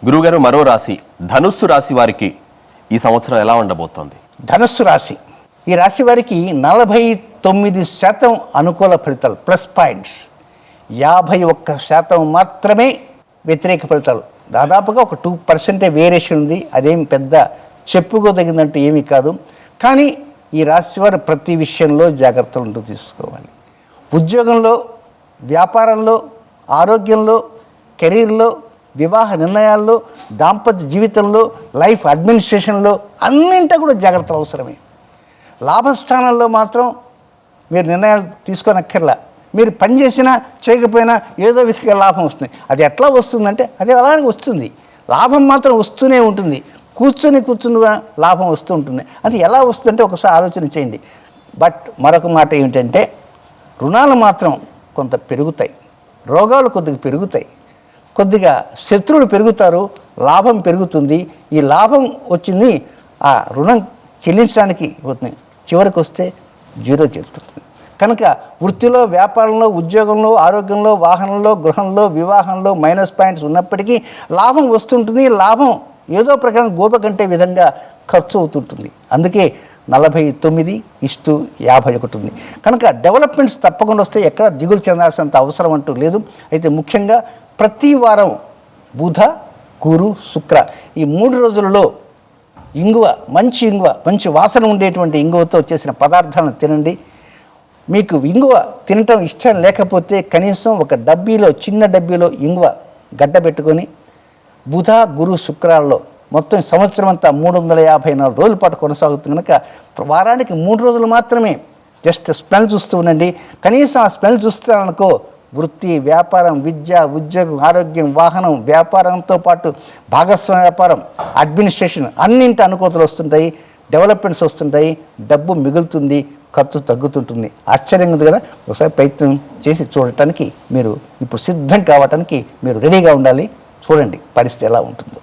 గురువుగారు, మరో రాశి ధనుస్సు రాశి వారికి ఈ సంవత్సరం ఎలా ఉండబోతోంది? ధనుస్సు రాశి, ఈ రాశి వారికి 49% అనుకూల ఫలితాలు ప్లస్ పాయింట్స్, 51% మాత్రమే వ్యతిరేక ఫలితాలు. దాదాపుగా ఒక 2% వేరియేషన్ ఉంది. అదేం పెద్ద చెప్పుకోదగినట్టు ఏమీ కాదు. కానీ ఈ రాశి వారు ప్రతి విషయంలో జాగ్రత్తలు తీసుకోవాలి. ఉద్యోగంలో, వ్యాపారంలో, ఆరోగ్యంలో, కెరీర్లో, వివాహ నిర్ణయాల్లో, దాంపత్య జీవితంలో, లైఫ్ అడ్మినిస్ట్రేషన్లో అన్నింటా కూడా జాగ్రత్తలు అవసరమే. లాభస్థానంలో మాత్రం మీరు నిర్ణయాలు తీసుకోనక్కర్లా. మీరు పని చేసినా చేయకపోయినా ఏదో విధంగా లాభం వస్తుంది. అది ఎట్లా వస్తుందంటే అది అలాగే వస్తుంది. లాభం మాత్రం వస్తూనే ఉంటుంది. కూర్చుని లాభం వస్తూ ఉంటుంది. అది ఎలా వస్తుందంటే ఒకసారి ఆలోచన చేయండి. బట్ మరొక మాట ఏమిటంటే రుణాలు మాత్రం కొంత పెరుగుతాయి, రోగాలు కొద్దిగా పెరుగుతాయి, కొద్దిగా శత్రువులు పెరుగుతారు, లాభం పెరుగుతుంది. ఈ లాభం వచ్చింది ఆ రుణం చెల్లించడానికి పోతుంది, చివరికి వస్తే జీరో చేరుతుంది. కనుక వృత్తిలో, వ్యాపారంలో, ఉద్యోగంలో, ఆరోగ్యంలో, వాహనంలో, గృహంలో, వివాహంలో మైనస్ పాయింట్స్ ఉన్నప్పటికీ లాభం వస్తుంటుంది. లాభం ఏదో ప్రకారం గోప కంటే విధంగా ఖర్చు అవుతుంటుంది. అందుకే 49:51 ఉంది. కనుక డెవలప్మెంట్స్ తప్పకుండా వస్తే ఎక్కడ దిగులు చెందాల్సినంత అవసరం అంటూ లేదు. అయితే ముఖ్యంగా ప్రతి వారం బుధ, గురు, శుక్ర ఈ 3 రోజులలో ఇంగువ, మంచి వాసన ఉండేటువంటి ఇంగువతో చేసిన పదార్థాలను తినండి. మీకు ఇంగువ తినటం ఇష్టం లేకపోతే కనీసం ఒక చిన్న డబ్బీలో ఇంగువ గడ్డ పెట్టుకొని బుధ, గురు, శుక్రాల్లో మొత్తం సంవత్సరం అంతా 354 రోజుల పాటు కొనసాగుతుంది. కనుక వారానికి 3 రోజులు మాత్రమే జస్ట్ స్మెల్ చూస్తూ ఉండండి. కనీసం ఆ స్మెల్ చూస్తున్నారనుకో వృత్తి, వ్యాపారం, విద్య, ఉద్యోగం, ఆరోగ్యం, వాహనం, వ్యాపారంతో పాటు భాగస్వామ్య వ్యాపారం, అడ్మినిస్ట్రేషన్ అన్నింటి అనుకూలతలు వస్తుంటాయి, డెవలప్మెంట్స్ వస్తుంటాయి, డబ్బు మిగులుతుంది, ఖర్చు తగ్గుతుంటుంది. ఆశ్చర్యంగా ఉంది కదా. ఒకసారి ప్రయత్నం చేసి చూడటానికి మీరు ఇప్పుడు సిద్ధం కావటానికి మీరు రెడీగా ఉండాలి. చూడండి పరిస్థితి ఎలా ఉంటుందో.